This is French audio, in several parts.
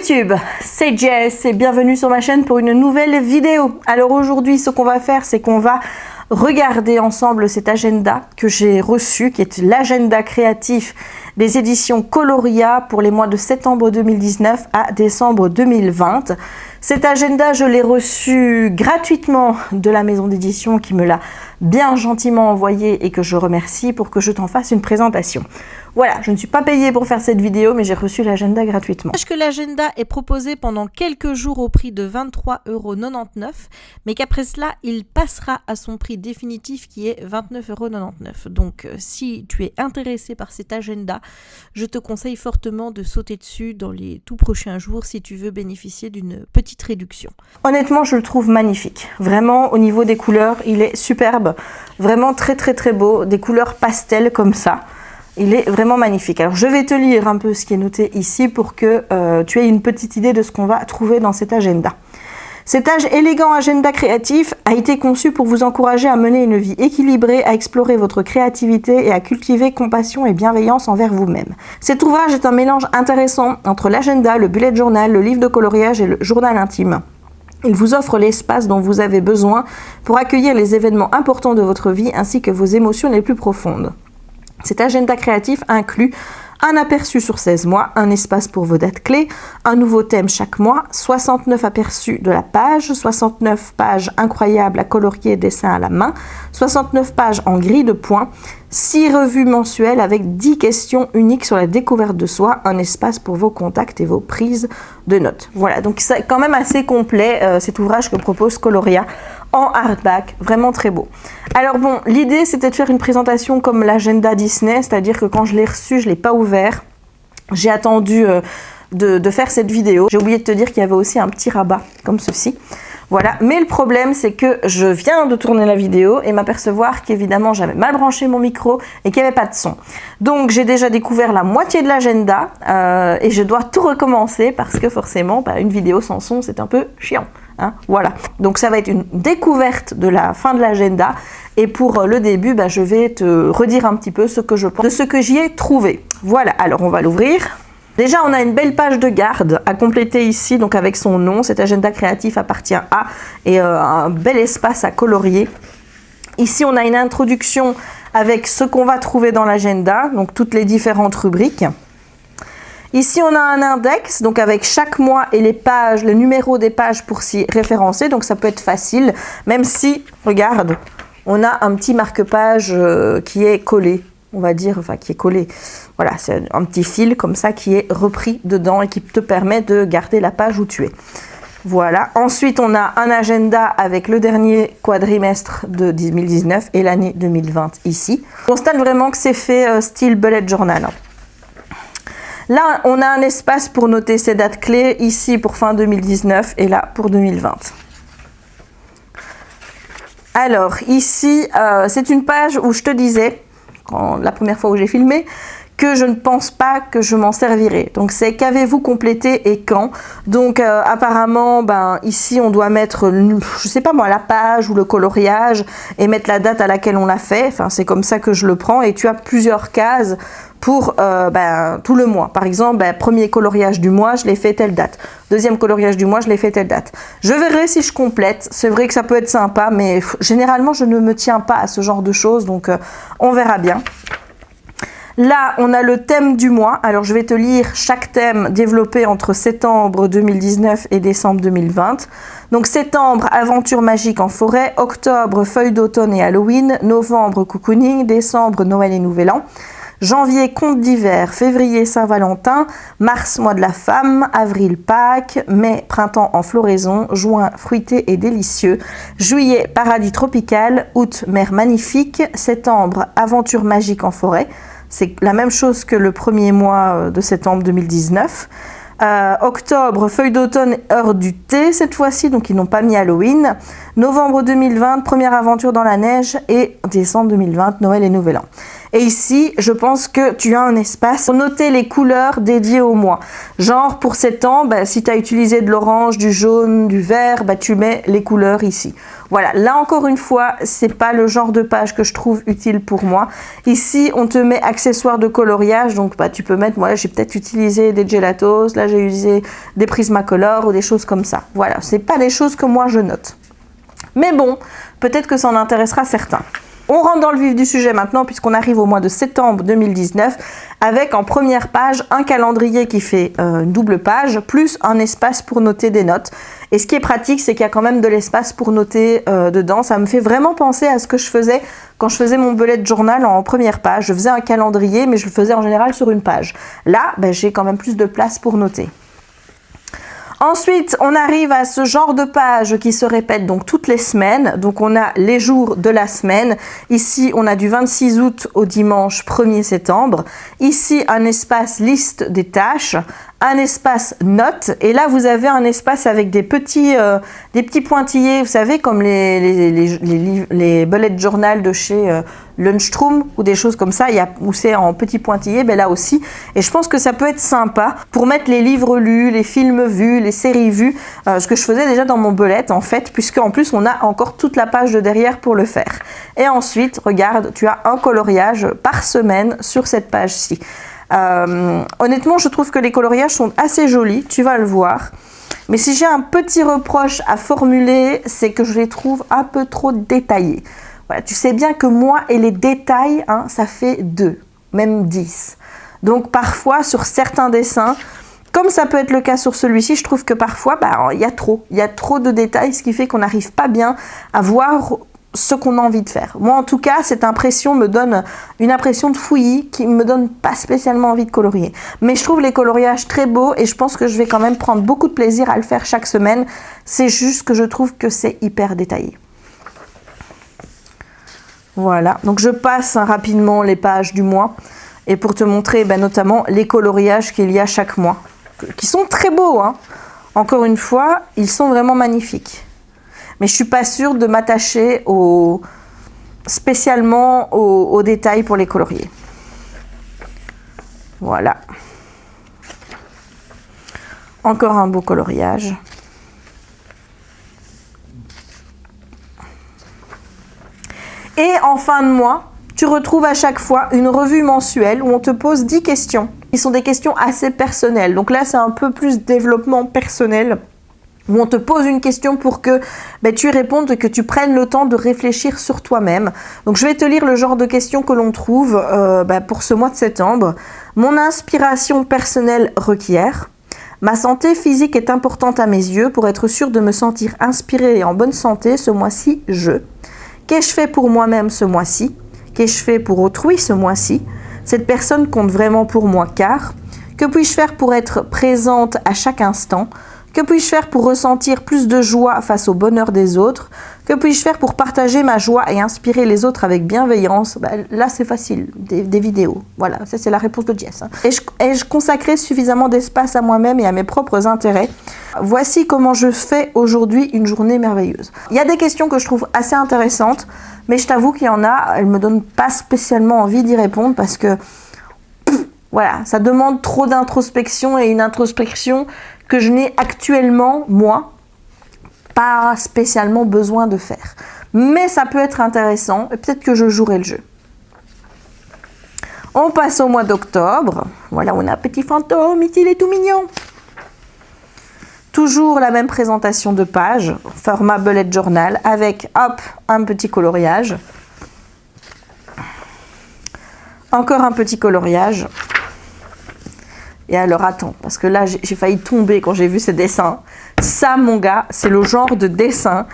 YouTube, c'est Jess et bienvenue sur ma chaîne pour une nouvelle vidéo. Alors aujourd'hui, ce qu'on va faire, c'est qu'on va regarder ensemble cet agenda que j'ai reçu, qui est l'agenda créatif des éditions Coloria pour les mois de septembre 2019 à décembre 2020. Cet agenda, je l'ai reçu gratuitement de la maison d'édition qui me l'a bien gentiment envoyé et que je remercie pour que je t'en fasse une présentation. Voilà, je ne suis pas payée pour faire cette vidéo, mais j'ai reçu l'agenda gratuitement. Sache que l'agenda est proposé pendant quelques jours au prix de 23,99 €, mais qu'après cela, il passera à son prix définitif qui est 29,99 €. Donc, si tu es intéressé par cet agenda, je te conseille fortement de sauter dessus dans les tout prochains jours si tu veux bénéficier d'une petite réduction. Honnêtement, je le trouve magnifique. Vraiment, au niveau des couleurs, il est superbe. Vraiment très beau. Des couleurs pastel comme ça. Il est vraiment magnifique. Alors, je vais te lire un peu ce qui est noté ici pour que tu aies une petite idée de ce qu'on va trouver dans cet agenda. Cet élégant agenda créatif a été conçu pour vous encourager à mener une vie équilibrée, à explorer votre créativité et à cultiver compassion et bienveillance envers vous-même. Cet ouvrage est un mélange intéressant entre l'agenda, le bullet journal, le livre de coloriage et le journal intime. Il vous offre l'espace dont vous avez besoin pour accueillir les événements importants de votre vie ainsi que vos émotions les plus profondes. Cet agenda créatif inclut un aperçu sur 16 mois, un espace pour vos dates clés, un nouveau thème chaque mois, 69 aperçus de la page, 69 pages incroyables à colorier et dessin à la main, 69 pages en grille de points, 6 revues mensuelles avec 10 questions uniques sur la découverte de soi, un espace pour vos contacts et vos prises de notes. Voilà, donc c'est quand même assez complet cet ouvrage que propose Coloria en hardback, vraiment très beau. Alors bon, l'idée c'était de faire une présentation comme l'agenda Disney, c'est-à-dire que quand je l'ai reçu, je ne l'ai pas ouvert. J'ai attendu de faire cette vidéo. J'ai oublié de te dire qu'il y avait aussi un petit rabat comme ceci. Voilà, mais le problème c'est que je viens de tourner la vidéo et m'apercevoir qu'évidemment j'avais mal branché mon micro et qu'il n'y avait pas de son. Donc j'ai déjà découvert la moitié de l'agenda et je dois tout recommencer parce que forcément une vidéo sans son c'est un peu chiant. Hein, voilà, donc ça va être une découverte de la fin de l'agenda et pour le début, je vais te redire un petit peu ce que je pense de ce que j'y ai trouvé. Voilà, alors on va l'ouvrir. Déjà, on a une belle page de garde à compléter ici, donc avec son nom. Cet agenda créatif appartient à et un bel espace à colorier. Ici, on a une introduction avec ce qu'on va trouver dans l'agenda, donc toutes les différentes rubriques. Ici, on a un index, donc avec chaque mois et les pages, le numéro des pages pour s'y référencer. Donc, ça peut être facile, même si, regarde, on a un petit marque-page qui est collé, on va dire, enfin qui est collé. Voilà, c'est un petit fil comme ça qui est repris dedans et qui te permet de garder la page où tu es. Voilà. Ensuite, on a un agenda avec le dernier quadrimestre de 2019 et l'année 2020 ici. On constate vraiment que c'est fait style bullet journal. Là, on a un espace pour noter ses dates clés, ici pour fin 2019 et là pour 2020. Alors, ici, c'est une page où je te disais, la première fois où j'ai filmé, que je ne pense pas que je m'en servirai. Donc, c'est qu'avez-vous complété et quand. Donc, apparemment, ici, on doit mettre, je sais pas moi, la page ou le coloriage et mettre la date à laquelle on l'a fait. Enfin, c'est comme ça que je le prends. Et tu as plusieurs cases pour tout le mois. Par exemple, premier coloriage du mois, je l'ai fait telle date. Deuxième coloriage du mois, je l'ai fait telle date. Je verrai si je complète. C'est vrai que ça peut être sympa, mais généralement, je ne me tiens pas à ce genre de choses. Donc, on verra bien. Là, on a le thème du mois. Alors, je vais te lire chaque thème développé entre septembre 2019 et décembre 2020. Donc, septembre, aventure magique en forêt. Octobre, feuilles d'automne et Halloween. Novembre, cocooning. Décembre, Noël et Nouvel An. Janvier, contes d'hiver. Février, Saint-Valentin. Mars, mois de la femme. Avril, Pâques. Mai, printemps en floraison. Juin, fruité et délicieux. Juillet, paradis tropical. Août, mer magnifique. Septembre, aventure magique en forêt. C'est la même chose que le premier mois de septembre 2019. Octobre, feuilles d'automne, heure du thé cette fois-ci, donc ils n'ont pas mis Halloween. Novembre 2020, première aventure dans la neige. Et décembre 2020, Noël et Nouvel An. Et ici, je pense que tu as un espace pour noter les couleurs dédiées au mois. Genre pour septembre, si tu as utilisé de l'orange, du jaune, du vert, tu mets les couleurs ici. Voilà, là encore une fois, c'est pas le genre de page que je trouve utile pour moi. Ici, on te met accessoires de coloriage, donc bah, tu peux mettre, moi j'ai peut-être utilisé des gelatos, là j'ai utilisé des Prismacolor ou des choses comme ça. Voilà, c'est pas des choses que moi je note. Mais bon, peut-être que ça en intéressera certains. On rentre dans le vif du sujet maintenant puisqu'on arrive au mois de septembre 2019 avec en première page un calendrier qui fait une double page plus un espace pour noter des notes. Et ce qui est pratique, c'est qu'il y a quand même de l'espace pour noter dedans. Ça me fait vraiment penser à ce que je faisais quand je faisais mon bullet journal en première page. Je faisais un calendrier mais je le faisais en général sur une page. Là, ben, j'ai quand même plus de place pour noter. Ensuite, on arrive à ce genre de page qui se répète donc toutes les semaines. Donc, on a les jours de la semaine. Ici, on a du 26 août au dimanche 1er septembre. Ici, un espace liste des tâches, un espace notes. Et là, vous avez un espace avec des petits pointillés, vous savez, comme les bullet journal de chez Lunchroom ou des choses comme ça, où c'est en petits pointillés, ben là aussi. Et je pense que ça peut être sympa pour mettre les livres lus, les films vus, les séries vues, ce que je faisais déjà dans mon bullet en fait, puisque en plus on a encore toute la page de derrière pour le faire. Et ensuite, regarde, tu as un coloriage par semaine sur cette page-ci. Honnêtement, je trouve que les coloriages sont assez jolis, tu vas le voir. Mais si j'ai un petit reproche à formuler, c'est que je les trouve un peu trop détaillés. Voilà, tu sais bien que moi et les détails, hein, ça fait 2, même 10. Donc parfois, sur certains dessins, comme ça peut être le cas sur celui-ci, je trouve que parfois, il y a trop de détails, ce qui fait qu'on n'arrive pas bien à voir ce qu'on a envie de faire. Moi, en tout cas, cette impression me donne une impression de fouillis qui me donne pas spécialement envie de colorier. Mais je trouve les coloriages très beaux et je pense que je vais quand même prendre beaucoup de plaisir à le faire chaque semaine. C'est juste que je trouve que c'est hyper détaillé. Voilà, donc je passe rapidement les pages du mois et pour te montrer notamment les coloriages qu'il y a chaque mois, qui sont très beaux, hein. Encore une fois, ils sont vraiment magnifiques. Mais je ne suis pas sûre de m'attacher spécialement aux détails pour les colorier. Voilà. Encore un beau coloriage. Et en fin de mois, tu retrouves à chaque fois une revue mensuelle où on te pose 10 questions. Qui sont des questions assez personnelles. Donc là, c'est un peu plus développement personnel. Où on te pose une question pour que tu répondes et que tu prennes le temps de réfléchir sur toi-même. Donc je vais te lire le genre de questions que l'on trouve pour ce mois de septembre. Mon inspiration personnelle requiert. Ma santé physique est importante à mes yeux. Pour être sûre de me sentir inspirée et en bonne santé, ce mois-ci, Qu'ai-je fait pour moi-même ce mois-ci? Qu'ai-je fait pour autrui ce mois-ci? Cette personne compte vraiment pour moi car. Que puis-je faire pour être présente à chaque instant? Que puis-je faire pour ressentir plus de joie face au bonheur des autres? Que puis-je faire pour partager ma joie et inspirer les autres avec bienveillance? Là, c'est facile, des vidéos. Voilà, ça c'est la réponse de Jess. Ai-je consacré suffisamment d'espace à moi-même et à mes propres intérêts? Voici comment je fais aujourd'hui une journée merveilleuse. Il y a des questions que je trouve assez intéressantes, mais je t'avoue qu'il y en a, elles ne me donnent pas spécialement envie d'y répondre parce que voilà, ça demande trop d'introspection et une introspection que je n'ai actuellement, moi, pas spécialement besoin de faire. Mais ça peut être intéressant et peut-être que je jouerai le jeu. On passe au mois d'octobre. Voilà, on a un petit fantôme, il est tout mignon. Toujours la même présentation de page, format bullet journal, avec, hop, un petit coloriage. Encore un petit coloriage. Et alors attends, parce que là j'ai failli tomber quand j'ai vu ce dessin. Ça mon gars, c'est le genre de dessin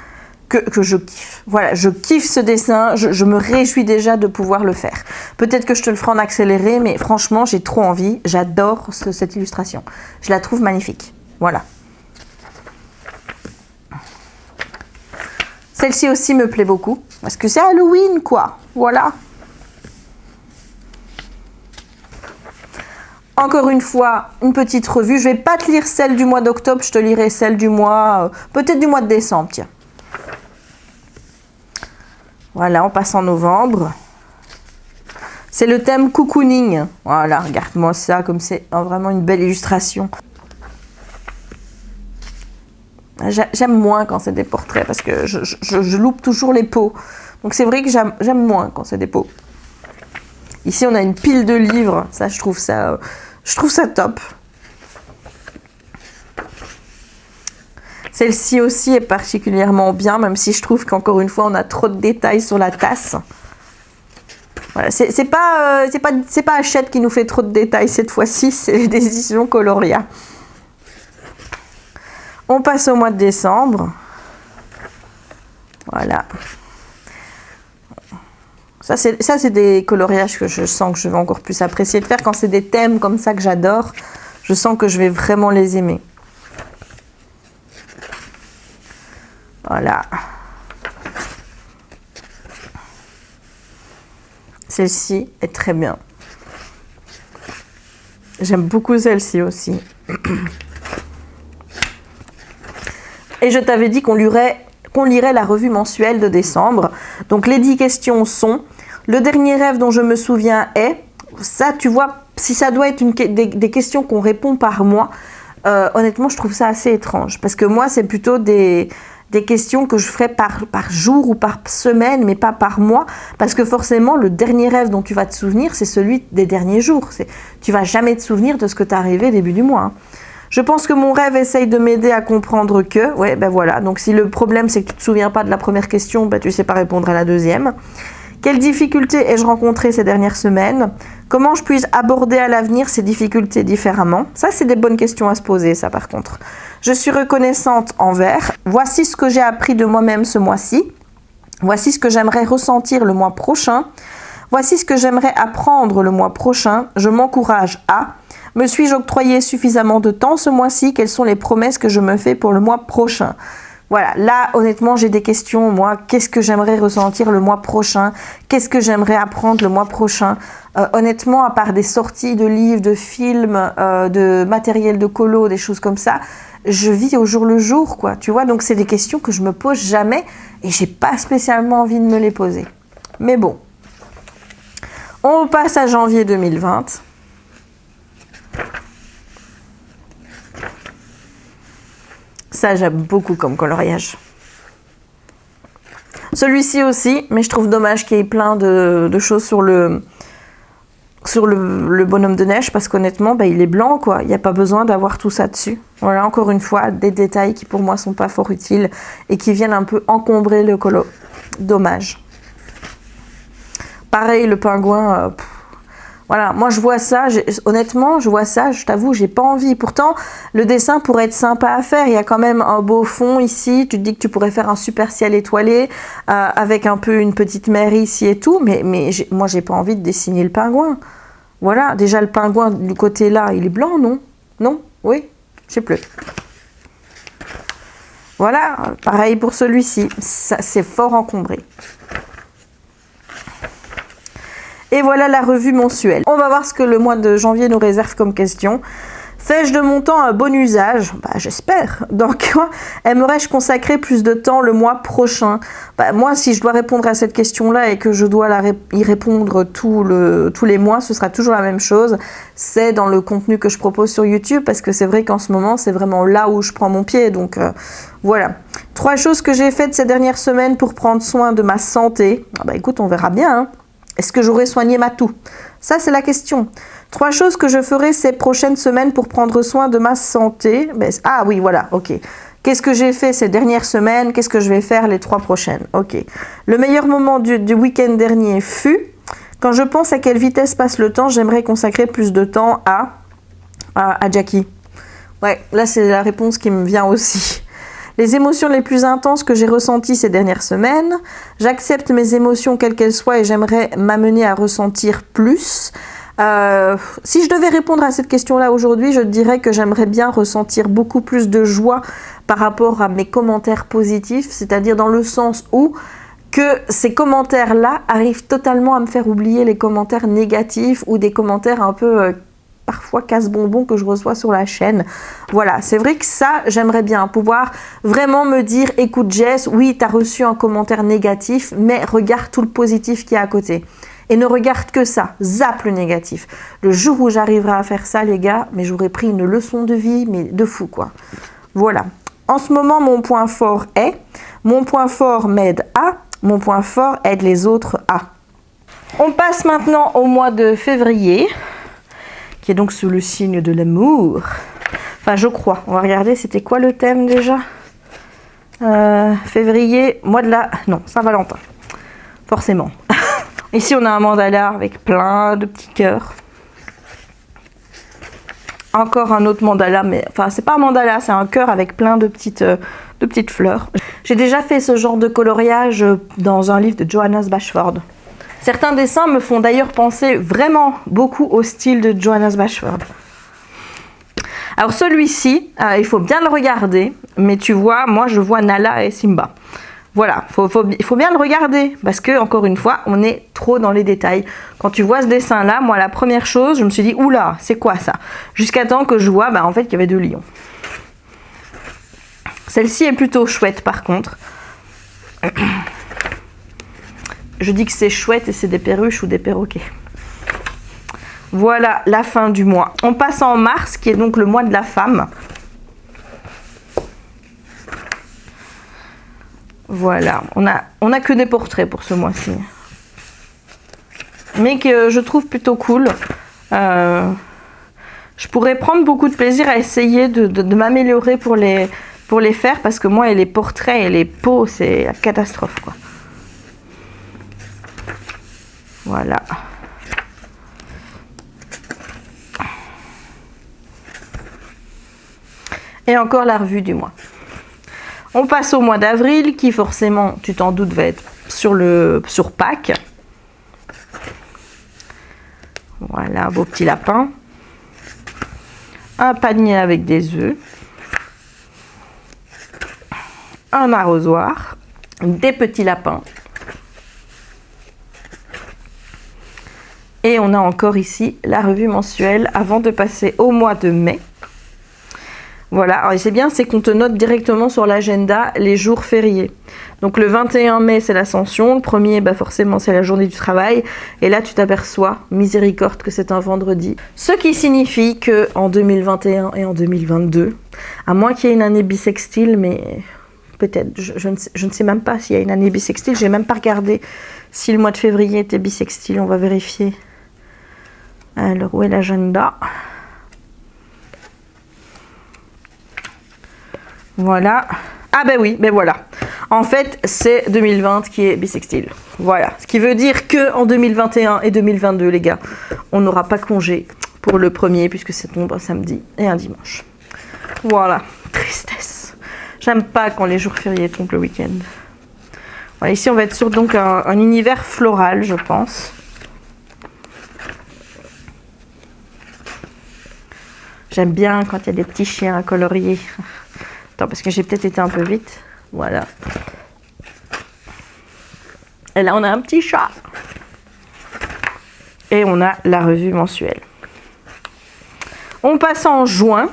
que je kiffe. Voilà, je kiffe ce dessin, je me réjouis déjà de pouvoir le faire. Peut-être que je te le ferai en accéléré, mais franchement j'ai trop envie, j'adore cette illustration. Je la trouve magnifique, voilà. Celle-ci aussi me plaît beaucoup, parce que c'est Halloween quoi, voilà. Encore une fois, une petite revue. Je ne vais pas te lire celle du mois d'octobre, je te lirai celle du mois, peut-être du mois de décembre, tiens. Voilà, on passe en novembre. C'est le thème cocooning. Voilà, regarde-moi ça, comme c'est vraiment une belle illustration. J'aime moins quand c'est des portraits parce que je loupe toujours les peaux. Donc c'est vrai que j'aime moins quand c'est des peaux. Ici, on a une pile de livres. Ça, je trouve ça top. Celle-ci aussi est particulièrement bien, même si je trouve qu'encore une fois, on a trop de détails sur la tasse. Voilà, c'est pas Hachette qui nous fait trop de détails cette fois-ci, c'est des éditions Coloria. On passe au mois de décembre. Voilà. Ça, c'est des coloriages que je sens que je vais encore plus apprécier de faire. Quand c'est des thèmes comme ça que j'adore, je sens que je vais vraiment les aimer. Voilà. Celle-ci est très bien. J'aime beaucoup celle-ci aussi. Et je t'avais dit qu'on lirait la revue mensuelle de décembre. Donc les 10 questions sont: le dernier rêve dont je me souviens est... Ça, tu vois, si ça doit être des questions qu'on répond par mois, honnêtement, je trouve ça assez étrange. Parce que moi, c'est plutôt des questions que je ferais par jour ou par semaine, mais pas par mois. Parce que forcément, le dernier rêve dont tu vas te souvenir, c'est celui des derniers jours. Tu vas jamais te souvenir de ce que t'es arrivé début du mois. Hein. Je pense que mon rêve essaye de m'aider à comprendre que... Ouais, ben voilà. Donc si le problème, c'est que tu ne te souviens pas de la première question, ben tu ne sais pas répondre à la deuxième. Quelles difficultés ai-je rencontrées ces dernières semaines? Comment je puis aborder à l'avenir ces difficultés différemment? Ça, c'est des bonnes questions à se poser, ça, par contre. Je suis reconnaissante envers. Voici ce que j'ai appris de moi-même ce mois-ci. Voici ce que j'aimerais ressentir le mois prochain. Voici ce que j'aimerais apprendre le mois prochain. Je m'encourage à... Me suis-je octroyé suffisamment de temps ce mois-ci? Quelles sont les promesses que je me fais pour le mois prochain? Voilà, là, honnêtement, j'ai des questions, moi. Qu'est-ce que j'aimerais ressentir le mois prochain? Qu'est-ce que j'aimerais apprendre le mois prochain? Honnêtement, à part des sorties de livres, de films, de matériel de colo, des choses comme ça, je vis au jour le jour, quoi. Tu vois, donc c'est des questions que je me pose jamais et j'ai pas spécialement envie de me les poser. Mais bon. On passe à janvier 2020. Ça, j'aime beaucoup comme coloriage. Celui-ci aussi, mais je trouve dommage qu'il y ait plein de choses sur le bonhomme de neige, parce qu'honnêtement, bah, il est blanc, quoi. Il n'y a pas besoin d'avoir tout ça dessus. Voilà, encore une fois, des détails qui pour moi sont pas fort utiles et qui viennent un peu encombrer le colo. Dommage. Pareil, le pingouin... Voilà, moi je vois ça, honnêtement, je vois ça, je t'avoue, j'ai pas envie. Pourtant, le dessin pourrait être sympa à faire. Il y a quand même un beau fond ici. Tu te dis que tu pourrais faire un super ciel étoilé avec un peu une petite mer ici et tout. Mais moi, j'ai pas envie de dessiner le pingouin. Voilà, déjà le pingouin du côté là, il est blanc, non? Non? Oui? Je sais plus. Voilà, pareil pour celui-ci. C'est fort encombré. Et voilà la revue mensuelle. On va voir ce que le mois de janvier nous réserve comme question. Fais-je de mon temps un bon usage? Bah, j'espère. Dans quoi aimerais-je consacrer plus de temps le mois prochain? Bah, moi, si je dois répondre à cette question-là et que je dois y répondre tous les mois, ce sera toujours la même chose. C'est dans le contenu que je propose sur YouTube, parce que c'est vrai qu'en ce moment, c'est vraiment là où je prends mon pied. Donc voilà. 3 choses que j'ai faites ces dernières semaines pour prendre soin de ma santé. Ah bah écoute, on verra bien, hein. Est-ce que j'aurais soigné ma toux? Ça, c'est la question. 3 choses que je ferai ces prochaines semaines pour prendre soin de ma santé. Ah oui, voilà, ok. Qu'est-ce que j'ai fait ces dernières semaines? Qu'est-ce que je vais faire les 3 prochaines? Ok. Le meilleur moment du week-end dernier fut... Quand je pense à quelle vitesse passe le temps, j'aimerais consacrer plus de temps à Jackie. Ouais, là, c'est la réponse qui me vient aussi. Les émotions les plus intenses que j'ai ressenties ces dernières semaines. J'accepte mes émotions quelles qu'elles soient et j'aimerais m'amener à ressentir plus. Si je devais répondre à cette question-là aujourd'hui, je dirais que j'aimerais bien ressentir beaucoup plus de joie par rapport à mes commentaires positifs, c'est-à-dire dans le sens où que ces commentaires-là arrivent totalement à me faire oublier les commentaires négatifs ou des commentaires un peu... parfois casse-bonbon que je reçois sur la chaîne. Voilà, c'est vrai que ça, j'aimerais bien pouvoir vraiment me dire, écoute Jess, oui, tu as reçu un commentaire négatif, mais regarde tout le positif qu'il y a à côté. Et ne regarde que ça, zappe le négatif. Le jour où j'arriverai à faire ça, les gars, mais j'aurais pris une leçon de vie, mais de fou, quoi. Voilà. En ce moment, mon point fort est, mon point fort m'aide à, mon point fort aide les autres à. On passe maintenant au mois de février, qui est donc sous le signe de l'amour. Enfin, je crois. On va regarder, c'était quoi le thème déjà? Février, mois de la... Non, Saint-Valentin. Forcément. Ici, on a un mandala avec plein de petits cœurs. Encore un autre mandala, mais... Enfin, c'est pas un mandala, c'est un cœur avec plein de petites fleurs. J'ai déjà fait ce genre de coloriage dans un livre de Johannes Bashford. Certains dessins me font d'ailleurs penser vraiment beaucoup au style de Johannes Bashford. Alors celui-ci, il faut bien le regarder, mais tu vois, moi je vois Nala et Simba. Voilà, il faut bien le regarder, parce que, encore une fois, on est trop dans les détails. Quand tu vois ce dessin-là, moi la première chose, je me suis dit, oula, c'est quoi ça? Jusqu'à temps que je vois, en fait, qu'il y avait 2 lions. Celle-ci est plutôt chouette, par contre. Je dis que c'est chouette et c'est des perruches ou des perroquets. Voilà la fin du mois. On passe en mars, qui est donc le mois de la femme. Voilà, on a que des portraits pour ce mois-ci. Mais que je trouve plutôt cool. Je pourrais prendre beaucoup de plaisir à essayer de m'améliorer pour les faire, parce que moi, les portraits et les peaux, c'est la catastrophe, quoi. Voilà. Et encore la revue du mois. On passe au mois d'avril, qui forcément, tu t'en doutes, va être sur Pâques. Voilà, un beau petit lapin. Un panier avec des œufs. Un arrosoir. Des petits lapins. Et on a encore ici la revue mensuelle avant de passer au mois de mai. Voilà, alors c'est bien, c'est qu'on te note directement sur l'agenda les jours fériés. Donc le 21 mai, c'est l'Ascension. Le 1er, forcément, c'est la journée du travail. Et là, tu t'aperçois, miséricorde, que c'est un vendredi. Ce qui signifie qu'en 2021 et en 2022, à moins qu'il y ait une année bissextile, mais peut-être, je ne sais même pas s'il y a une année bissextile. J'ai même pas regardé si le mois de février était bissextile. On va vérifier. Alors, où est l'agenda ? Voilà. Ah ben oui, ben voilà. En fait, c'est 2020 qui est bissextile. Voilà. Ce qui veut dire que en 2021 et 2022, les gars, on n'aura pas congé pour le 1er, puisque c'est tombe un samedi et un dimanche. Voilà. Tristesse. J'aime pas quand les jours fériés tombent le week-end. Voilà, ici, on va être sur donc un univers floral, je pense. J'aime bien quand il y a des petits chiens à colorier. Attends, parce que j'ai peut-être été un peu vite. Voilà. Et là, on a un petit chat. Et on a la revue mensuelle. On passe en juin,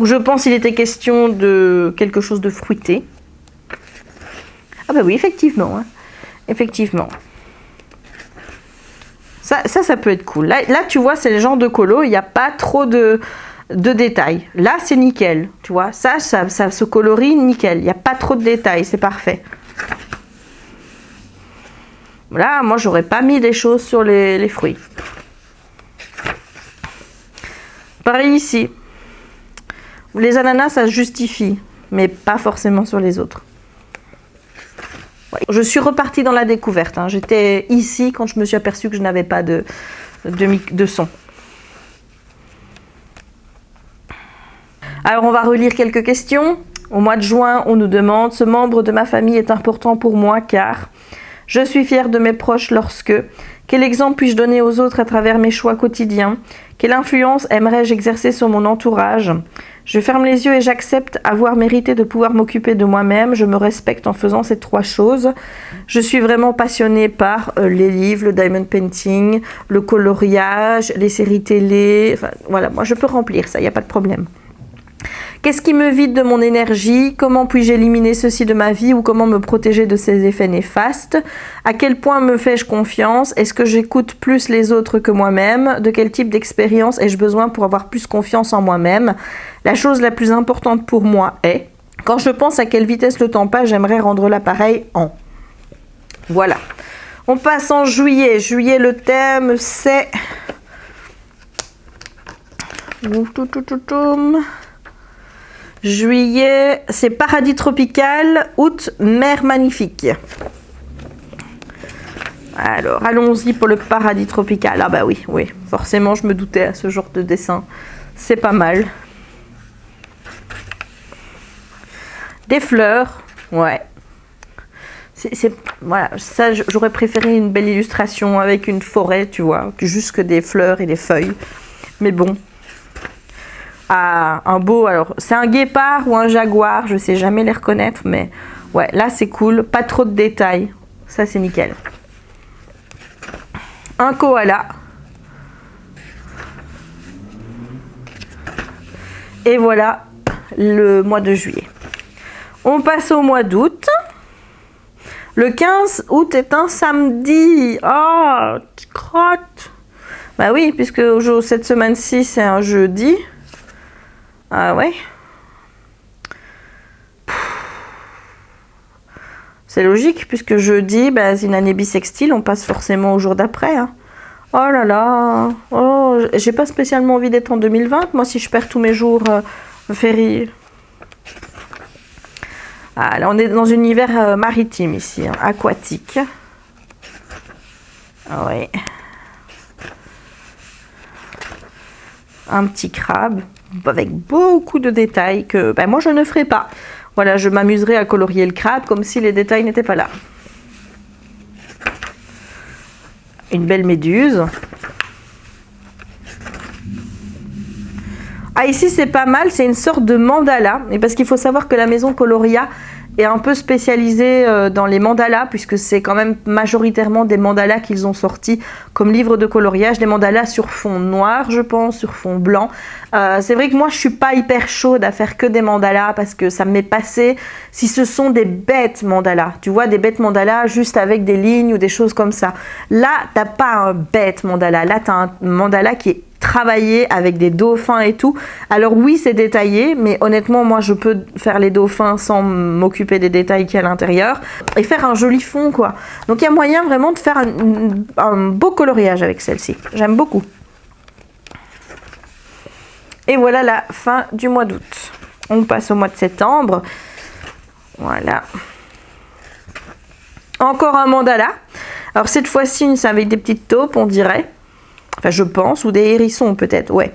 où je pense qu'il était question de quelque chose de fruité. Ah bah oui, effectivement. Hein. Effectivement. Ça peut être cool. Là, tu vois, c'est le genre de colo, il n'y a pas trop de détails. Là, c'est nickel, tu vois. Ça se colorie nickel. Il n'y a pas trop de détails, c'est parfait. Là, moi, j'aurais pas mis des choses sur les fruits. Pareil ici. Les ananas, ça se justifie, mais pas forcément sur les autres. Ouais. Je suis repartie dans la découverte. Hein. J'étais ici quand je me suis aperçue que je n'avais pas de son. Alors, on va relire quelques questions. Au mois de juin, on nous demande « Ce membre de ma famille est important pour moi car je suis fière de mes proches lorsque... Quel exemple puis-je donner aux autres à travers mes choix quotidiens? Quelle influence aimerais-je exercer sur mon entourage? Je ferme les yeux et j'accepte avoir mérité de pouvoir m'occuper de moi-même. Je me respecte en faisant ces 3 choses. Je suis vraiment passionnée par les livres, le diamond painting, le coloriage, les séries télé. Enfin, voilà, moi je peux remplir ça, il n'y a pas de problème. Qu'est-ce qui me vide de mon énergie? Comment puis-je éliminer ceci de ma vie ou comment me protéger de ces effets néfastes? À quel point me fais-je confiance? Est-ce que j'écoute plus les autres que moi-même? De quel type d'expérience ai-je besoin pour avoir plus confiance en moi-même? La chose la plus importante pour moi est... Quand je pense à quelle vitesse le temps passe, j'aimerais rendre l'appareil en. Voilà. On passe en juillet. Juillet, le thème, c'est... Juillet, c'est paradis tropical. Août, mer magnifique. Alors, allons-y pour le paradis tropical. Ah bah oui, oui, forcément, je me doutais à ce genre de dessin. C'est pas mal. Des fleurs, ouais. Voilà, ça, j'aurais préféré une belle illustration avec une forêt, tu vois, que juste que des fleurs et des feuilles. Mais bon. Ah, un beau, alors, c'est un guépard ou un jaguar, je sais jamais les reconnaître, mais ouais, là, c'est cool. Pas trop de détails. Ça, c'est nickel. Un koala. Et voilà le mois de juillet. On passe au mois d'août. Le 15 août est un samedi. Oh, tu crottes. Bah oui, puisque cette semaine-ci, c'est un jeudi. Ah ouais. C'est logique, puisque jeudi, bah, c'est une année bissextile, on passe forcément au jour d'après. Hein. Oh là là. Oh, j'ai pas spécialement envie d'être en 2020. Moi, si je perds tous mes jours fériés. Ah, là, on est dans un univers maritime ici, hein, aquatique. Ah ouais. Un petit crabe avec beaucoup de détails que ben, moi je ne ferai pas. Voilà, je m'amuserai à colorier le crabe comme si les détails n'étaient pas là. Une belle méduse. Ah, ici c'est pas mal, c'est une sorte de mandala. Et parce qu'il faut savoir que la maison Coloria est un peu spécialisée dans les mandalas, puisque c'est quand même majoritairement des mandalas qu'ils ont sortis comme livre de coloriage, des mandalas sur fond noir, je pense, sur fond blanc. C'est vrai que moi je suis pas hyper chaude à faire que des mandalas parce que ça m'est passé si ce sont des bêtes mandalas, tu vois, des bêtes mandalas juste avec des lignes ou des choses comme ça. Là, t'as pas un bête mandala, là t'as un mandala qui est travailler avec des dauphins et tout. Alors oui, c'est détaillé, mais honnêtement, moi, je peux faire les dauphins sans m'occuper des détails qu'il y a à l'intérieur et faire un joli fond, quoi. Donc, il y a moyen vraiment de faire un beau coloriage avec celle-ci. J'aime beaucoup. Et voilà la fin du mois d'août. On passe au mois de septembre. Voilà. Encore un mandala. Alors, cette fois-ci, c'est avec des petites taupes, on dirait. Enfin, je pense, ou des hérissons peut-être, ouais.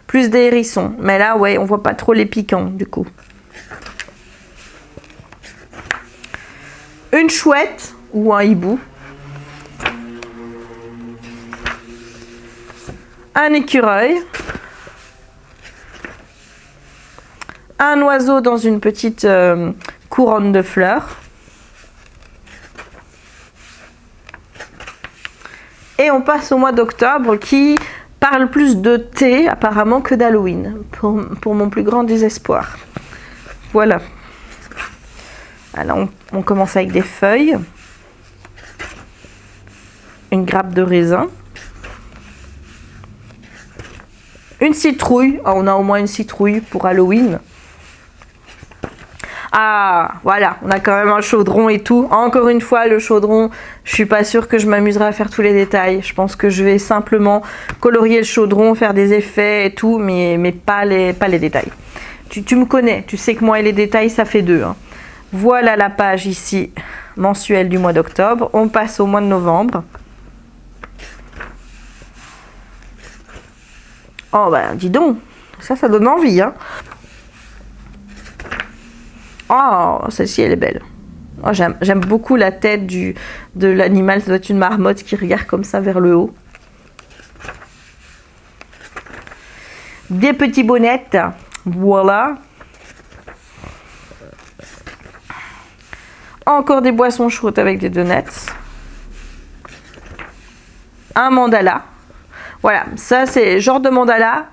Plus des hérissons. Mais là, ouais, on voit pas trop les piquants, du coup. Une chouette ou un hibou. Un écureuil. Un oiseau dans une petite couronne de fleurs. Et on passe au mois d'octobre qui parle plus de thé apparemment que d'Halloween, pour mon plus grand désespoir. Voilà. Alors on commence avec des feuilles, une grappe de raisin, une citrouille. Oh, on a au moins une citrouille pour Halloween. Ah, voilà, on a quand même un chaudron et tout. Encore une fois, le chaudron, je suis pas sûre que je m'amuserai à faire tous les détails. Je pense que je vais simplement colorier le chaudron, faire des effets et tout, mais pas les détails. Tu me connais, tu sais que moi et les détails, ça fait deux. Hein. Voilà la page ici, mensuelle du mois d'octobre. On passe au mois de novembre. Oh, bah, dis donc, ça donne envie, hein. Oh, celle-ci, elle est belle. Oh, j'aime beaucoup la tête de l'animal. Ça doit être une marmotte qui regarde comme ça vers le haut. Des petits bonnettes. Voilà. Encore des boissons chaudes avec des donuts. Un mandala. Voilà, ça c'est le genre de mandala.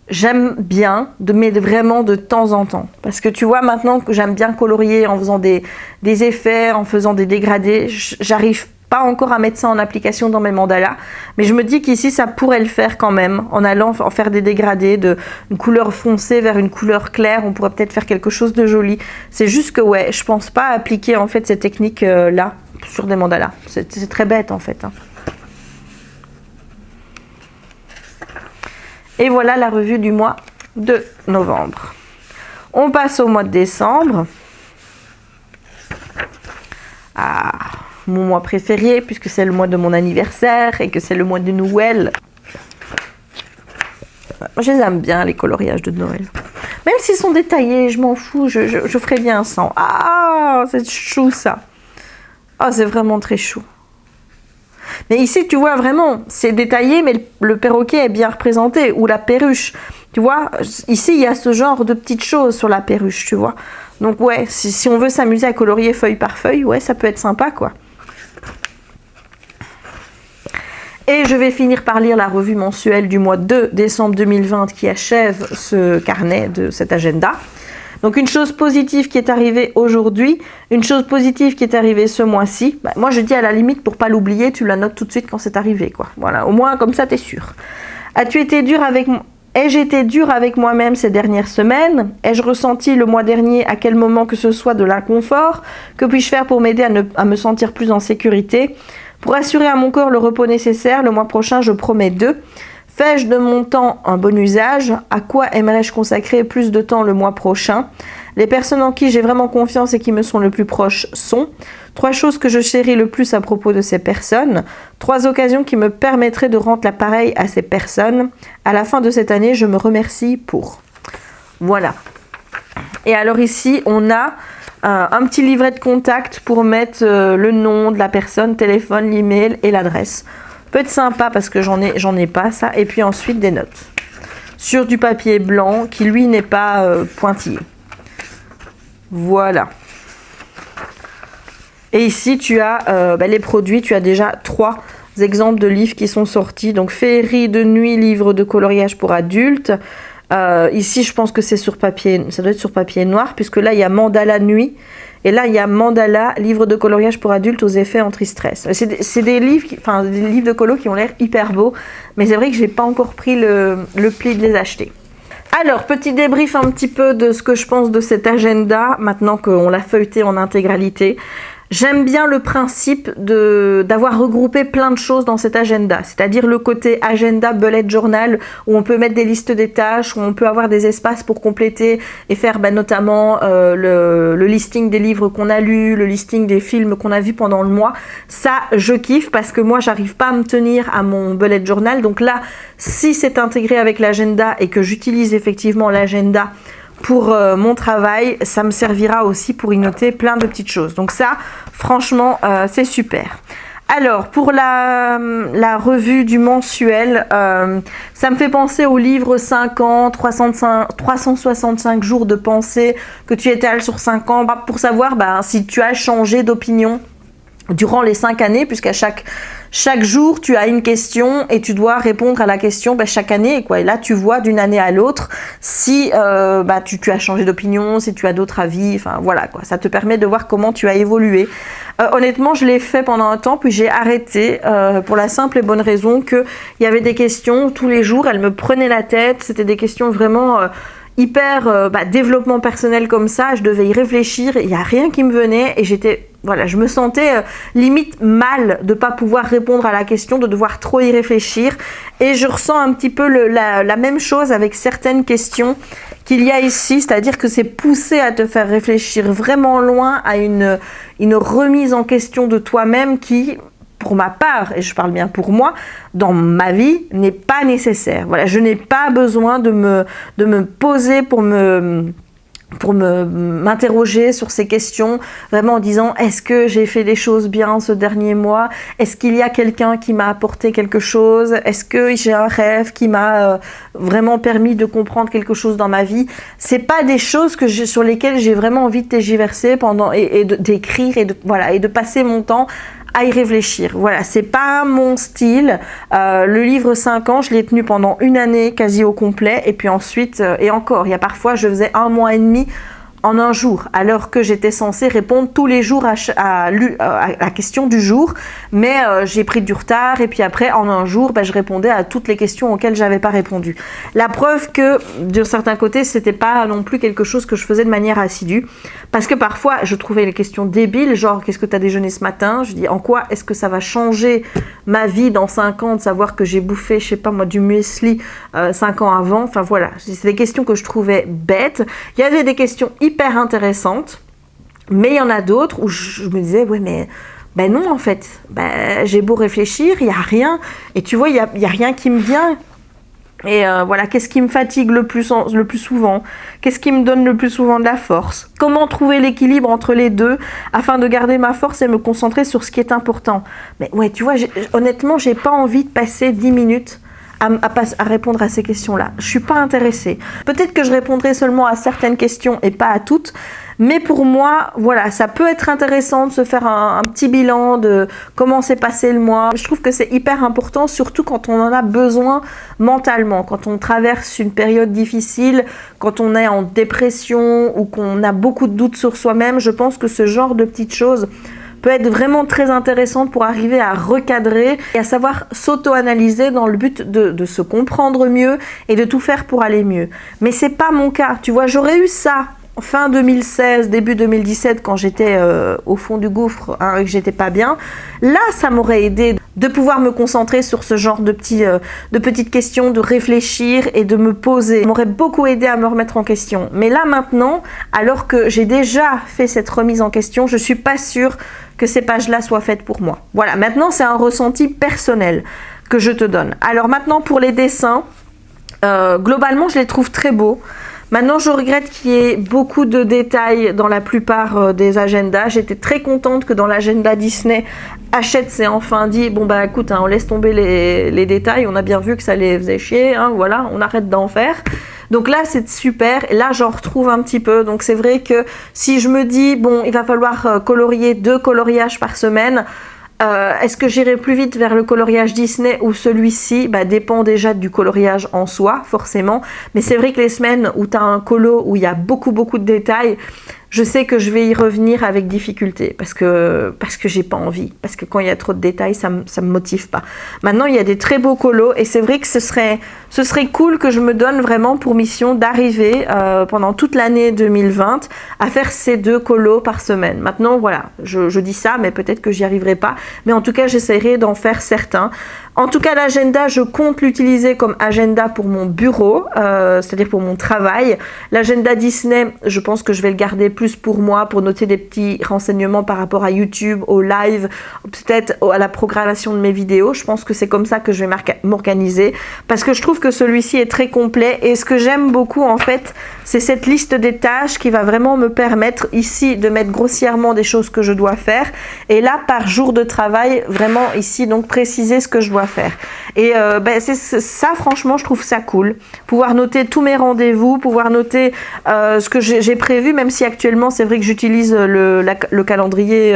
J'aime bien, mais vraiment de temps en temps. Parce que tu vois, maintenant que j'aime bien colorier en faisant des effets, en faisant des dégradés, j'arrive pas encore à mettre ça en application dans mes mandalas, mais je me dis qu'ici ça pourrait le faire quand même, en allant en faire des dégradés d'une couleur foncée vers une couleur claire, on pourrait peut-être faire quelque chose de joli. C'est juste que ouais, je pense pas appliquer en fait ces techniques là sur des mandalas. C'est très bête en fait. Hein. Et voilà la revue du mois de novembre. On passe au mois de décembre. Ah, mon mois préféré, puisque c'est le mois de mon anniversaire et que c'est le mois de Noël. Moi, je les aime bien, les coloriages de Noël. Même s'ils sont détaillés, je m'en fous, je ferai bien sans. Ah, c'est chou ça. Ah, c'est vraiment très chou. Mais ici, tu vois, vraiment, c'est détaillé, mais le perroquet est bien représenté, ou la perruche. Tu vois, ici, il y a ce genre de petites choses sur la perruche, tu vois. Donc ouais, si on veut s'amuser à colorier feuille par feuille, ouais, ça peut être sympa, quoi. Et je vais finir par lire la revue mensuelle du mois de décembre 2020 qui achève ce carnet de cet agenda. Donc une chose positive qui est arrivée aujourd'hui, une chose positive qui est arrivée ce mois-ci. Bah, moi je dis à la limite pour pas l'oublier, tu la notes tout de suite quand c'est arrivé, quoi. Voilà, au moins comme ça t'es sûr. As-tu été dur avec moi? Ai-je été dure avec moi-même ces dernières semaines? Ai-je ressenti le mois dernier à quel moment que ce soit de l'inconfort? Que puis-je faire pour m'aider à me sentir plus en sécurité? Pour assurer à mon corps le repos nécessaire, le mois prochain je promets 2. Fais-je de mon temps un bon usage? À quoi aimerais-je consacrer plus de temps le mois prochain? Les personnes en qui j'ai vraiment confiance et qui me sont le plus proches sont 3 choses que je chéris le plus à propos de ces personnes, 3 occasions qui me permettraient de rendre l'appareil à ces personnes. À la fin de cette année, je me remercie pour. Voilà. Et alors ici, on a un petit livret de contact pour mettre le nom de la personne, téléphone, l'email et l'adresse. Peut être sympa parce que j'en ai pas ça. Et puis ensuite des notes sur du papier blanc qui lui n'est pas pointillé. Voilà. Et ici tu as les produits, tu as déjà 3 exemples de livres qui sont sortis. Donc Féerie de nuit, livre de coloriage pour adultes. Ici je pense que c'est sur papier, ça doit être sur papier noir, puisque là il y a Mandala nuit. Et là, il y a Mandala, livre de coloriage pour adultes aux effets anti-stress. C'est des livres, des livres de colo qui ont l'air hyper beaux, mais c'est vrai que j'ai pas encore pris le pli de les acheter. Alors, petit débrief un petit peu de ce que je pense de cet agenda, maintenant qu'on l'a feuilleté en intégralité. J'aime bien le principe d'avoir regroupé plein de choses dans cet agenda, c'est-à-dire le côté agenda bullet journal où on peut mettre des listes des tâches, où on peut avoir des espaces pour compléter et faire notamment le listing des livres qu'on a lus, le listing des films qu'on a vus pendant le mois. Ça, je kiffe parce que moi, j'arrive pas à me tenir à mon bullet journal. Donc là, si c'est intégré avec l'agenda et que j'utilise effectivement l'agenda pour mon travail, ça me servira aussi pour y noter plein de petites choses. Donc ça, franchement, c'est super. Alors, pour la revue du mensuel, ça me fait penser au livre 5 ans, 365 jours de pensée que tu étales sur 5 ans pour savoir si tu as changé d'opinion durant les 5 années, puisqu'à chaque jour, tu as une question et tu dois répondre à la question chaque année. Quoi. Et là, tu vois d'une année à l'autre si tu as changé d'opinion, si tu as d'autres avis. Enfin, voilà, quoi. Ça te permet de voir comment tu as évolué. Honnêtement, je l'ai fait pendant un temps, puis j'ai arrêté pour la simple et bonne raison qu'il y avait des questions tous les jours. Elles me prenaient la tête. C'était des questions vraiment hyper développement personnel comme ça. Je devais y réfléchir. Il n'y a rien qui me venait et je me sentais limite mal de ne pas pouvoir répondre à la question, de devoir trop y réfléchir. Et je ressens un petit peu la même chose avec certaines questions qu'il y a ici, c'est-à-dire que c'est poussé à te faire réfléchir vraiment loin à une remise en question de toi-même qui, pour ma part, et je parle bien pour moi, dans ma vie, n'est pas nécessaire. Voilà, je n'ai pas besoin de me poser pour m'interroger sur ces questions, vraiment en disant est-ce que j'ai fait des choses bien ce dernier mois, est-ce qu'il y a quelqu'un qui m'a apporté quelque chose, est-ce que j'ai un rêve qui m'a vraiment permis de comprendre quelque chose dans ma vie. C'est pas des choses sur lesquelles j'ai vraiment envie de tergiverser d'écrire et de passer mon temps à y réfléchir. Voilà, c'est pas mon style. Le livre 5 ans, je l'ai tenu pendant une année quasi au complet, et puis ensuite, et encore, il y a parfois, je faisais 1 mois et demi en un jour, alors que j'étais censée répondre tous les jours à la question du jour, mais j'ai pris du retard et puis après en un jour je répondais à toutes les questions auxquelles j'avais pas répondu. La preuve que d'un certain côté c'était pas non plus quelque chose que je faisais de manière assidue, parce que parfois je trouvais les questions débiles, genre qu'est-ce que tu as déjeuné ce matin, je dis en quoi est-ce que ça va changer ma vie dans 5 ans de savoir que j'ai bouffé je sais pas moi du muesli 5 ans avant, enfin voilà, c'est des questions que je trouvais bêtes. Il y avait des questions hyper intéressantes, mais il y en a d'autres où je me disais ouais mais ben non en fait, j'ai beau réfléchir, il n'y a rien, et tu vois il y a rien qui me vient. Et voilà, qu'est-ce qui me fatigue le plus souvent? Qu'est-ce qui me donne le plus souvent de la force? Comment trouver l'équilibre entre les deux afin de garder ma force et me concentrer sur ce qui est important? Mais ouais, tu vois, honnêtement, j'ai pas envie de passer 10 minutes à répondre à ces questions-là. Je suis pas intéressée. Peut-être que je répondrai seulement à certaines questions et pas à toutes, mais pour moi, voilà, ça peut être intéressant de se faire un petit bilan de comment s'est passé le mois. Je trouve que c'est hyper important, surtout quand on en a besoin mentalement, quand on traverse une période difficile, quand on est en dépression ou qu'on a beaucoup de doutes sur soi-même. Je pense que ce genre de petites choses peut être vraiment très intéressante pour arriver à recadrer et à savoir s'auto-analyser dans le but de se comprendre mieux et de tout faire pour aller mieux. Mais c'est pas mon cas, tu vois, j'aurais eu ça fin 2016, début 2017 quand j'étais au fond du gouffre et que j'étais pas bien. Là, ça m'aurait aidé de pouvoir me concentrer sur ce genre de petites questions, de réfléchir et de me poser. Ça m'aurait beaucoup aidé à me remettre en question. Mais là maintenant, alors que j'ai déjà fait cette remise en question, je suis pas sûre que ces pages-là soient faites pour moi. Voilà, maintenant c'est un ressenti personnel que je te donne. Alors maintenant pour les dessins, globalement je les trouve très beaux. Maintenant, je regrette qu'il y ait beaucoup de détails dans la plupart des agendas. J'étais très contente que dans l'agenda Disney, Hachette s'est enfin dit, bon bah écoute, on laisse tomber les détails, on a bien vu que ça les faisait chier, voilà, on arrête d'en faire. Donc là, c'est super, et là, j'en retrouve un petit peu. Donc c'est vrai que si je me dis, bon, il va falloir colorier 2 coloriages par semaine, est-ce que j'irai plus vite vers le coloriage Disney ou celui-ci? Dépend déjà du coloriage en soi, forcément. Mais c'est vrai que les semaines où tu as un colo où il y a beaucoup de détails, je sais que je vais y revenir avec difficulté parce que j'ai pas envie. Parce que quand il y a trop de détails, ça me motive pas. Maintenant, il y a des très beaux colos et c'est vrai que ce serait cool que je me donne vraiment pour mission d'arriver pendant toute l'année 2020 à faire ces 2 colos par semaine. Maintenant, voilà, je dis ça, mais peut-être que j'y arriverai pas. Mais en tout cas, j'essaierai d'en faire certains. En tout cas, l'agenda, je compte l'utiliser comme agenda pour mon bureau, c'est-à-dire pour mon travail. L'agenda Disney, je pense que je vais le garder plus pour moi, pour noter des petits renseignements par rapport à YouTube, au live, peut-être à la programmation de mes vidéos. Je pense que c'est comme ça que je vais m'organiser, parce que je trouve que celui-ci est très complet. Et ce que j'aime beaucoup, en fait, c'est cette liste des tâches qui va vraiment me permettre ici de mettre grossièrement des choses que je dois faire. Et là, par jour de travail, vraiment ici, donc préciser ce que je dois faire. Et c'est ça, franchement, je trouve ça cool. Pouvoir noter tous mes rendez-vous, pouvoir noter ce que j'ai prévu, même si actuellement, c'est vrai que j'utilise le calendrier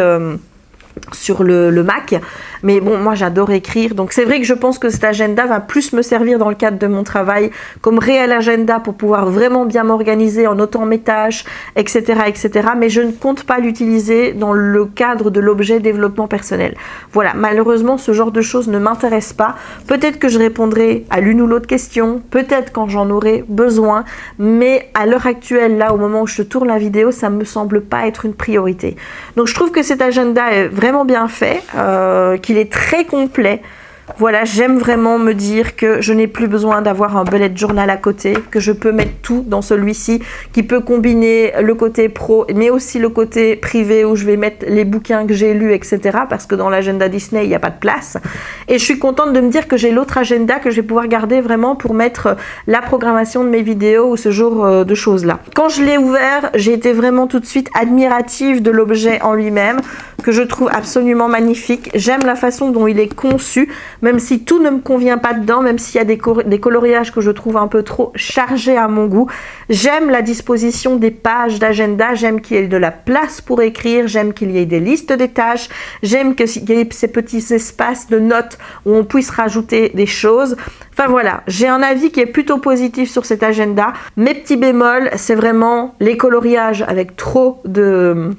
sur le Mac. Mais bon, moi j'adore écrire, donc c'est vrai que je pense que cet agenda va plus me servir dans le cadre de mon travail comme réel agenda pour pouvoir vraiment bien m'organiser en notant mes tâches, etc., etc. Mais je ne compte pas l'utiliser dans le cadre de l'objet développement personnel. Voilà, malheureusement ce genre de choses ne m'intéresse pas. Peut-être que je répondrai à l'une ou l'autre question, peut-être quand j'en aurai besoin, mais à l'heure actuelle, là au moment où je tourne la vidéo, ça me semble pas être une priorité. Donc je trouve que cet agenda est vraiment bien fait, qu'il est très complet. Voilà, j'aime vraiment me dire que je n'ai plus besoin d'avoir un bullet journal à côté, que je peux mettre tout dans celui-ci, qui peut combiner le côté pro, mais aussi le côté privé où je vais mettre les bouquins que j'ai lus, etc. Parce que dans l'agenda Disney, il n'y a pas de place. Et je suis contente de me dire que j'ai l'autre agenda que je vais pouvoir garder vraiment pour mettre la programmation de mes vidéos ou ce genre de choses-là. Quand je l'ai ouvert, j'ai été vraiment tout de suite admirative de l'objet en lui-même, que je trouve absolument magnifique. J'aime la façon dont il est conçu, même si tout ne me convient pas dedans, même s'il y a des coloriages que je trouve un peu trop chargés à mon goût. J'aime la disposition des pages d'agenda, j'aime qu'il y ait de la place pour écrire, j'aime qu'il y ait des listes des tâches, j'aime qu'il y ait ces petits espaces de notes où on puisse rajouter des choses. Enfin voilà, j'ai un avis qui est plutôt positif sur cet agenda. Mes petits bémols, c'est vraiment les coloriages avec trop de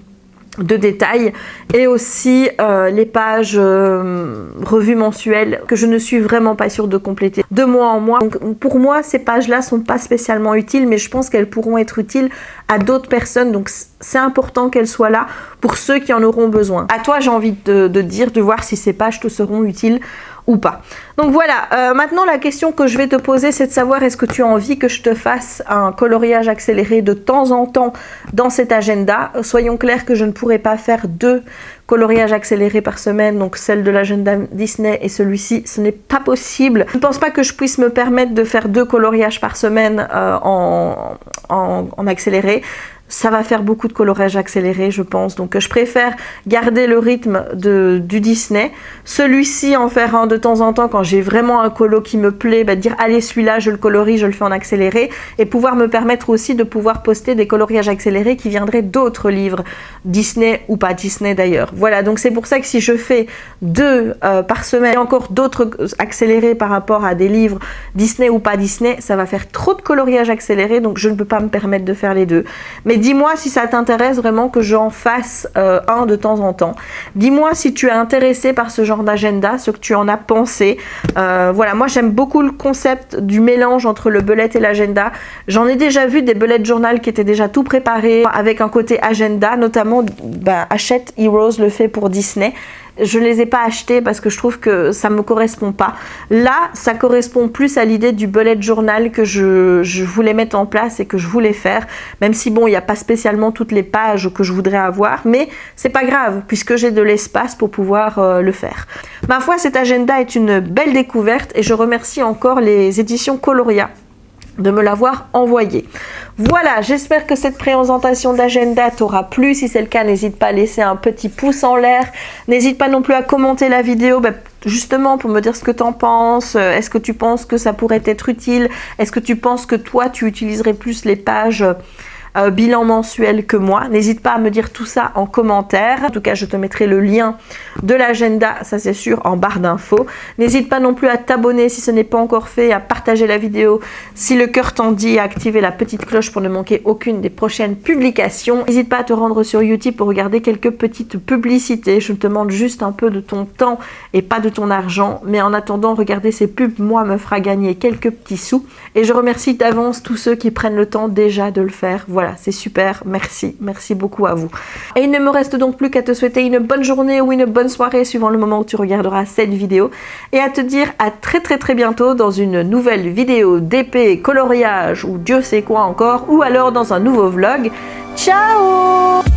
détails et aussi les pages revues mensuelles que je ne suis vraiment pas sûre de compléter de mois en mois. Donc pour moi, ces pages-là sont pas spécialement utiles, mais je pense qu'elles pourront être utiles à d'autres personnes. Donc c'est important qu'elles soient là pour ceux qui en auront besoin. À toi, j'ai envie de dire, de voir si ces pages te seront utiles ou pas. Donc voilà, maintenant la question que je vais te poser, c'est de savoir est-ce que tu as envie que je te fasse un coloriage accéléré de temps en temps dans cet agenda. Soyons clairs que je ne pourrai pas faire 2 coloriages accélérés par semaine, donc celle de l'agenda Disney et celui-ci, ce n'est pas possible. Je ne pense pas que je puisse me permettre de faire 2 coloriages par semaine en accéléré. Ça va faire beaucoup de coloriage accéléré, je pense. Donc je préfère garder le rythme du Disney. Celui-ci, en faire un de temps en temps quand j'ai vraiment un colo qui me plaît, dire allez, celui-là je le colorie, je le fais en accéléré, et pouvoir me permettre aussi de pouvoir poster des coloriages accélérés qui viendraient d'autres livres, Disney ou pas Disney d'ailleurs. Voilà, donc c'est pour ça que si je fais 2 par semaine et encore d'autres accélérés par rapport à des livres Disney ou pas Disney, ça va faire trop de coloriage accéléré, donc je ne peux pas me permettre de faire les 2. Mais dis-moi si ça t'intéresse vraiment que j'en fasse un de temps en temps. Dis-moi si tu es intéressé par ce genre d'agenda, ce que tu en as pensé. Voilà, moi j'aime beaucoup le concept du mélange entre le bullet et l'agenda. J'en ai déjà vu des bullet journal qui étaient déjà tout préparés avec un côté agenda, notamment Hachette Heroes le fait pour Disney. Je ne les ai pas achetés parce que je trouve que ça ne me correspond pas. Là, ça correspond plus à l'idée du bullet journal que je voulais mettre en place et que je voulais faire. Même si bon, il n'y a pas spécialement toutes les pages que je voudrais avoir, mais c'est pas grave puisque j'ai de l'espace pour pouvoir le faire. Ma foi, cet agenda est une belle découverte et je remercie encore les éditions Coloria de me l'avoir envoyé. Voilà, j'espère que cette présentation d'agenda t'aura plu. Si c'est le cas, n'hésite pas à laisser un petit pouce en l'air. N'hésite pas non plus à commenter la vidéo, justement pour me dire ce que tu en penses. Est-ce que tu penses que ça pourrait être utile? Est-ce que tu penses que toi, tu utiliserais plus les pages bilan mensuel que moi? N'hésite pas à me dire tout ça en commentaire. En tout cas, je te mettrai le lien de l'agenda, ça c'est sûr, en barre d'infos. N'hésite pas non plus à t'abonner si ce n'est pas encore fait, à partager la vidéo si le cœur t'en dit, à activer la petite cloche pour ne manquer aucune des prochaines publications. N'hésite pas à te rendre sur YouTube pour regarder quelques petites publicités. Je te demande juste un peu de ton temps et pas de ton argent. Mais en attendant, regarder ces pubs, moi, me fera gagner quelques petits sous. Et je remercie d'avance tous ceux qui prennent le temps déjà de le faire. Voilà. C'est super, merci beaucoup à vous. Et il ne me reste donc plus qu'à te souhaiter une bonne journée ou une bonne soirée suivant le moment où tu regarderas cette vidéo et à te dire à très bientôt dans une nouvelle vidéo d'épée, coloriage ou Dieu sait quoi encore, ou alors dans un nouveau vlog. Ciao!